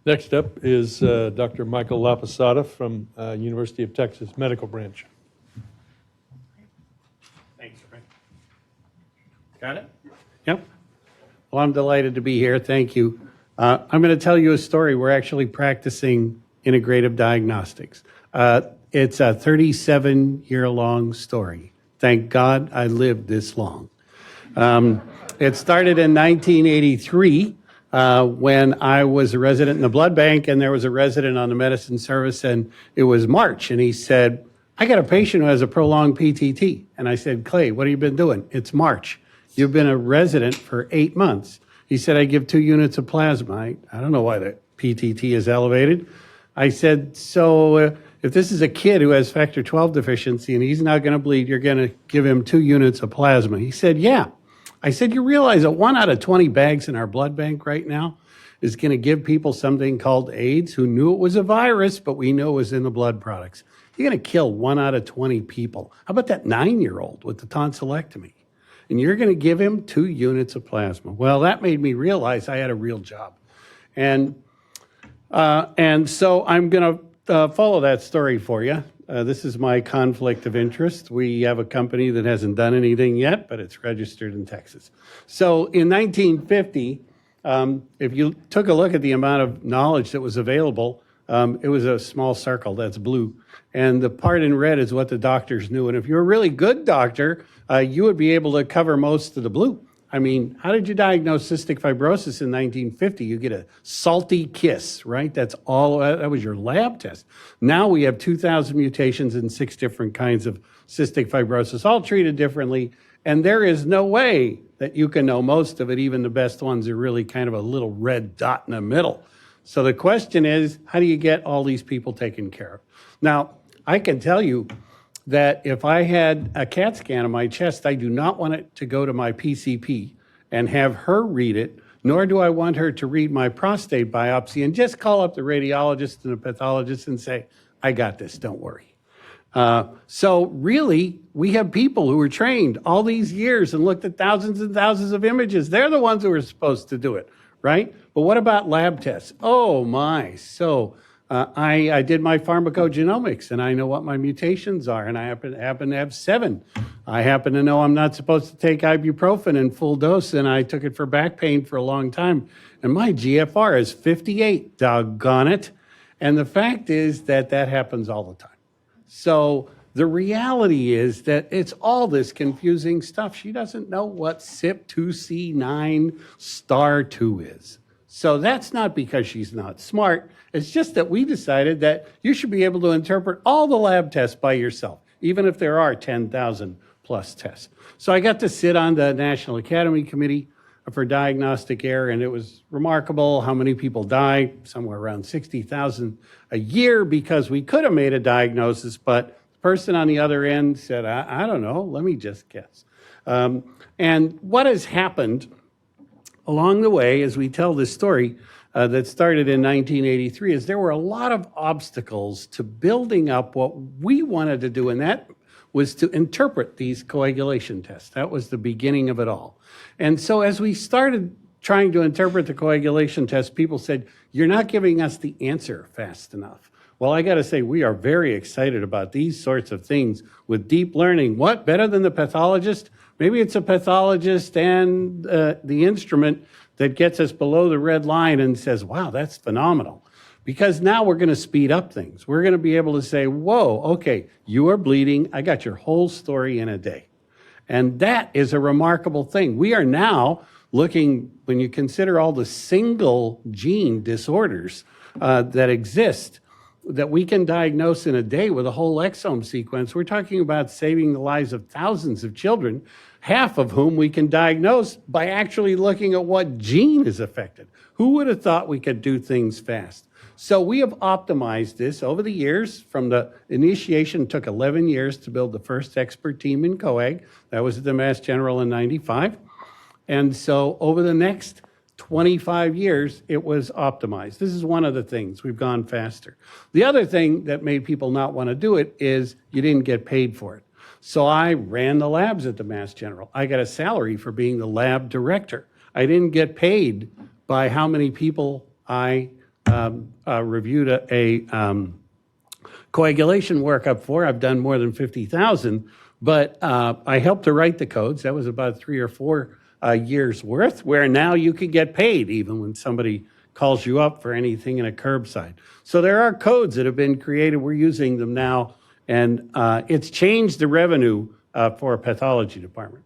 Next up is Dr. Michael Laposata from University of Texas Medical Branch. Thanks, Frank. Got it? Yep. Well, I'm delighted to be here. Thank you. I'm going to tell you a story. We're actually practicing integrative diagnostics. It's a 37-year-long story. Thank God I lived this long. It started in 1983 when I was a resident in the blood bank, and there was a resident on the medicine service, and it was March, and he said, I got a patient who has a prolonged PTT. And I said, Clay, what have you been doing? It's March. You've been a resident for 8 months. He said, I give 2 units of plasma. I don't know why the PTT is elevated. I said, so if this is a kid who has factor 12 deficiency and he's not going to bleed, you're going to give him 2 units of plasma. He said, yeah. I said, you realize that 1 out of 20 bags in our blood bank right now is going to give people something called AIDS, who knew it was a virus, but we know it was in the blood products. You're going to kill 1 out of 20 people. How about that 9-year-old with the tonsillectomy? And you're going to give him 2 units of plasma. Well, that made me realize I had a real job. And so I'm going to follow that story for you. This is my conflict of interest. We have a company that hasn't done anything yet, but it's registered in Texas. So in 1950, if you took a look at the amount of knowledge that was available, it was a small circle that's blue. And the part in red is what the doctors knew. And if you're a really good doctor, you would be able to cover most of the blue. I mean, how did you diagnose cystic fibrosis in 1950? You get a salty kiss, right? That's all, that was your lab test. Now we have 2,000 mutations in 6 different kinds of cystic fibrosis, all treated differently. And there is no way that you can know most of it. Even the best ones are really kind of a little red dot in the middle. So the question is, how do you get all these people taken care of? Now, I can tell you that if I had a CAT scan of my chest, I do not want it to go to my PCP and have her read it, nor do I want her to read my prostate biopsy and just call up the radiologist and the pathologist and say, I got this, don't worry. So really, we have people who were trained all these years and looked at thousands and thousands of images. They're the ones who are supposed to do it, right? But what about lab tests? Oh my, so I did my pharmacogenomics, and I know what my mutations are, and I happen to have 7. I happen to know I'm not supposed to take ibuprofen in full dose, and I took it for back pain for a long time, and my GFR is 58, doggone it. And the fact is that that happens all the time. So the reality is that it's all this confusing stuff. She doesn't know what CYP2C9 star 2 is. So that's not because she's not smart. It's just that we decided that you should be able to interpret all the lab tests by yourself, even if there are 10,000 plus tests. So I got to sit on the National Academy Committee for Diagnostic Error, and it was remarkable how many people die, somewhere around 60,000 a year, because we could have made a diagnosis, but the person on the other end said, I don't know, let me just guess. And what has happened along the way, as we tell this story that started in 1983, is there were a lot of obstacles to building up what we wanted to do, and that was to interpret these coagulation tests. That was the beginning of it all. And so as we started trying to interpret the coagulation tests, people said, you're not giving us the answer fast enough. Well, I got to say, we are very excited about these sorts of things with deep learning. What, better than the pathologist? Maybe it's a pathologist and the instrument that gets us below the red line and says, wow, that's phenomenal. Because now we're going to speed up things. We're going to be able to say, whoa, okay, you are bleeding. I got your whole story in a day. And that is a remarkable thing. We are now looking, when you consider all the single gene disorders that exist, that we can diagnose in a day with a whole exome sequence. We're talking about saving the lives of thousands of children, half of whom we can diagnose by actually looking at what gene is affected. Who would have thought we could do things fast? So we have optimized this over the years. From the initiation, it took 11 years to build the first expert team in coag. That was at the Mass General in '95. And so over the next 25 years, it was optimized. This is one of the things. We've gone faster. The other thing that made people not want to do it is you didn't get paid for it. So I ran the labs at the Mass General. I got a salary for being the lab director. I didn't get paid by how many people I reviewed a coagulation workup for. I've done more than 50,000, but I helped to write the codes. That was about 3 or 4 years worth, where now you can get paid even when somebody calls you up for anything in a curbside. So there are codes that have been created. We're using them now, and it's changed the revenue for a pathology department.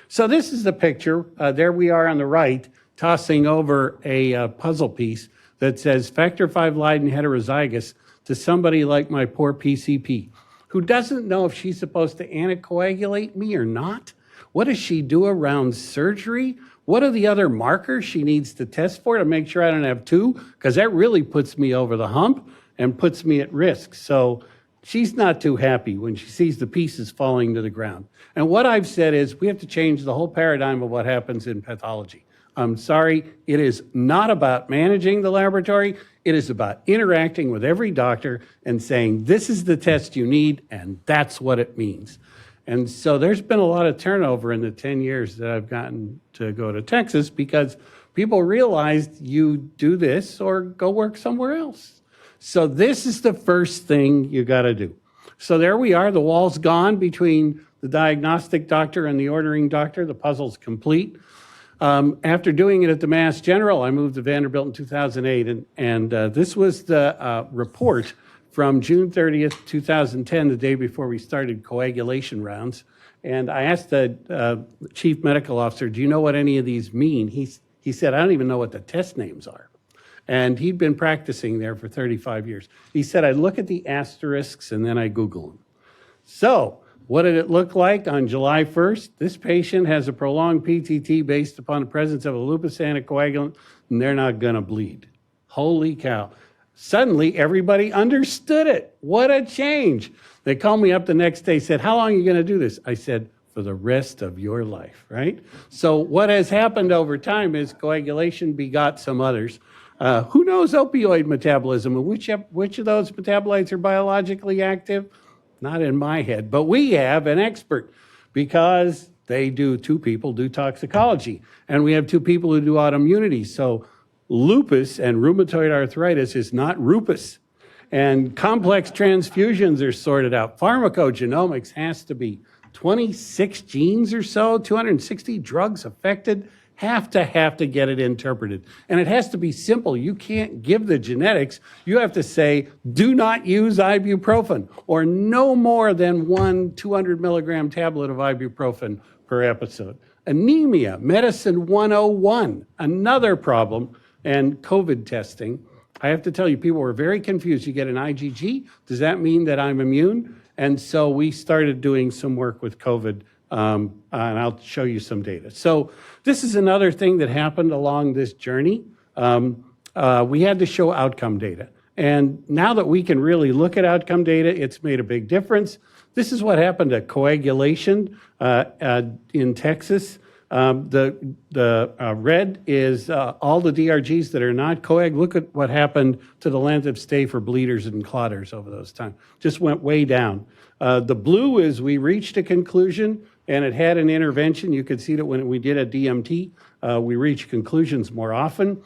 So this is the picture. There we are on the right, tossing over a puzzle piece that says factor V Leiden heterozygous to somebody like my poor PCP, who doesn't know if she's supposed to anticoagulate me or not. What does she do around surgery? What are the other markers she needs to test for to make sure I don't have 2? Because that really puts me over the hump and puts me at risk. So she's not too happy when she sees the pieces falling to the ground. And what I've said is we have to change the whole paradigm of what happens in pathology. I'm sorry, it is not about managing the laboratory. It is about interacting with every doctor and saying, this is the test you need, and that's what it means. And so there's been a lot of turnover in the 10 years that I've gotten to go to Texas because people realized you do this or go work somewhere else. So this is the first thing you got to do. So there we are. The wall's gone between the diagnostic doctor and the ordering doctor. The puzzle's complete. After doing it at the Mass General, I moved to Vanderbilt in 2008, and this was the report from June 30th, 2010, the day before we started coagulation rounds. And I asked the chief medical officer, do you know what any of these mean? He said, I don't even know what the test names are. And he'd been practicing there for 35 years. He said, I look at the asterisks and then I Google them. So what did it look like on July 1st? This patient has a prolonged PTT based upon the presence of a lupus anticoagulant, and they're not going to bleed. Holy cow. Suddenly, everybody understood it. What a change. They called me up the next day, said, how long are you going to do this? I said, for the rest of your life, right? So what has happened over time is coagulation begot some others. Who knows opioid metabolism, and which of those metabolites are biologically active? Not in my head, but we have an expert because 2 people do toxicology, and we have 2 people who do autoimmunity. So lupus and rheumatoid arthritis is not rupus, and complex transfusions are sorted out. Pharmacogenomics has to be 26 genes or so, 260 drugs affected, have to get it interpreted. And it has to be simple. You can't give the genetics. You have to say, do not use ibuprofen, or no more than 1 200 milligram tablet of ibuprofen per episode. Anemia, medicine 101, another problem, and COVID testing. I have to tell you, people were very confused. You get an IgG, does that mean that I'm immune? And so we started doing some work with COVID, and I'll show you some data. So this is another thing that happened along this journey. We had to show outcome data. And now that we can really look at outcome data, it's made a big difference. This is what happened to coagulation in Texas. The red is all the DRGs that are not coag. Look at what happened to the length of stay for bleeders and clotters over those times. Just went way down. The blue is we reached a conclusion and it had an intervention. You could see that when we did a DMT, we reached conclusions more often.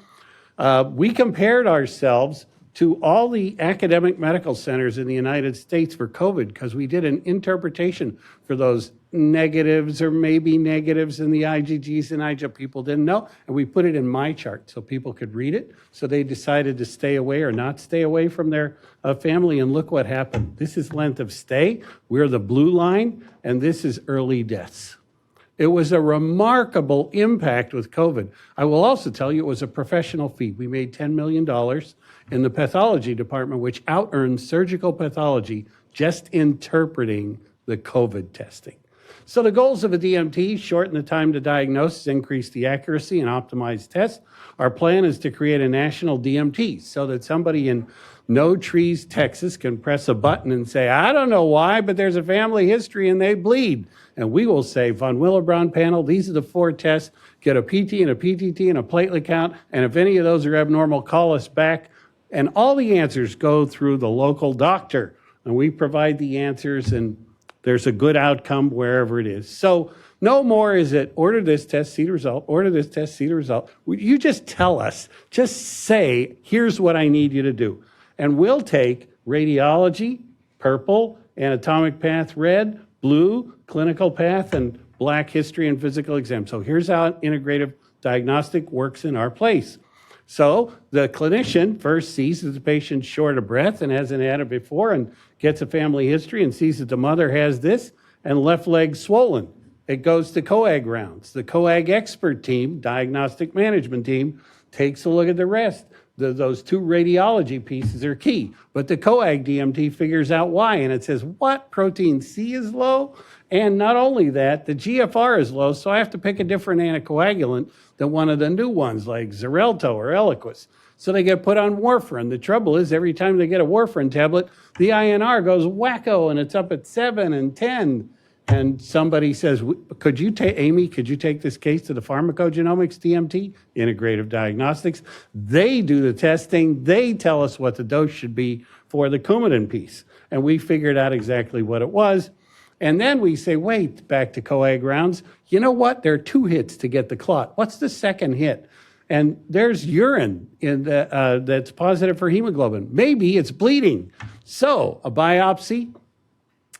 We compared ourselves to all the academic medical centers in the United States for COVID because we did an interpretation for those negatives or maybe negatives in the IgGs and IgG. People didn't know, and we put it in my chart so people could read it. So they decided to stay away or not stay away from their family, and look what happened. This is length of stay. We're the blue line, and this is early deaths. It was a remarkable impact with COVID. I will also tell you it was a professional feat. We made $10 million in the pathology department, which out-earned surgical pathology just interpreting the COVID testing. So the goals of a DMT: shorten the time to diagnosis, increase the accuracy, and optimize tests. Our plan is to create a national DMT so that somebody in No Trees, Texas can press a button and say, I don't know why, but there's a family history and they bleed. And we will say, von Willebrand panel, these are the 4 tests, get a PT and a PTT and a platelet count, and if any of those are abnormal, call us back. And all the answers go through the local doctor. And we provide the answers, and there's a good outcome wherever it is. So no more is it order this test, see the result, order this test, see the result. You just tell us, just say, here's what I need you to do. And we'll take radiology, purple, anatomic path, red, blue, clinical path, and black history and physical exam. So here's how integrative diagnostic works in our place. So the clinician first sees that the patient's short of breath and hasn't had it before and gets a family history and sees that the mother has this and left leg swollen. It goes to coag rounds. The coag expert team, diagnostic management team, takes a look at the rest. Those two radiology pieces are key. But the coag DMT figures out why, and it says, what? Protein C is low? And not only that, the GFR is low, so I have to pick a different anticoagulant than one of the new ones, like Xarelto or Eliquis. So they get put on warfarin. The trouble is, every time they get a warfarin tablet, the INR goes wacko, and it's up at 7 and 10. And somebody says, could you take, Amy, could you take this case to the pharmacogenomics DMT, integrative diagnostics? They do the testing. They tell us what the dose should be for the Coumadin piece. And we figured out exactly what it was. And then we say, wait, back to coag rounds. You know what? There are 2 hits to get the clot. What's the second hit? And there's urine in that's positive for hemoglobin. Maybe it's bleeding. So a biopsy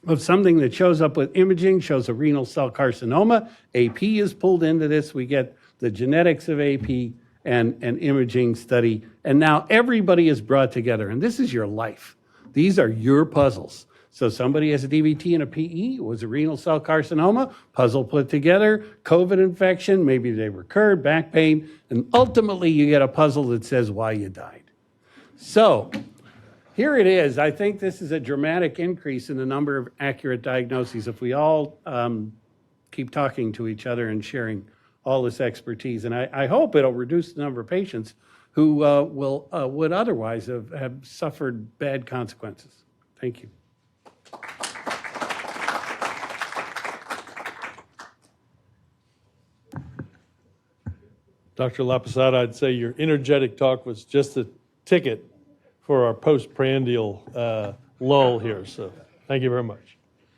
of something that shows up with imaging shows a renal cell carcinoma. AP is pulled into this. We get the genetics of AP and an imaging study. And now everybody is brought together. And this is your life. These are your puzzles. So somebody has a DVT and a PE, it was a renal cell carcinoma, puzzle put together, COVID infection, maybe they recurred, back pain, and ultimately you get a puzzle that says why you died. So here it is. I think this is a dramatic increase in the number of accurate diagnoses if we all keep talking to each other and sharing all this expertise. And I hope it'll reduce the number of patients who would otherwise have suffered bad consequences. Thank you. Dr. Laposata, I'd say your energetic talk was just a ticket for our postprandial lull here. So thank you very much.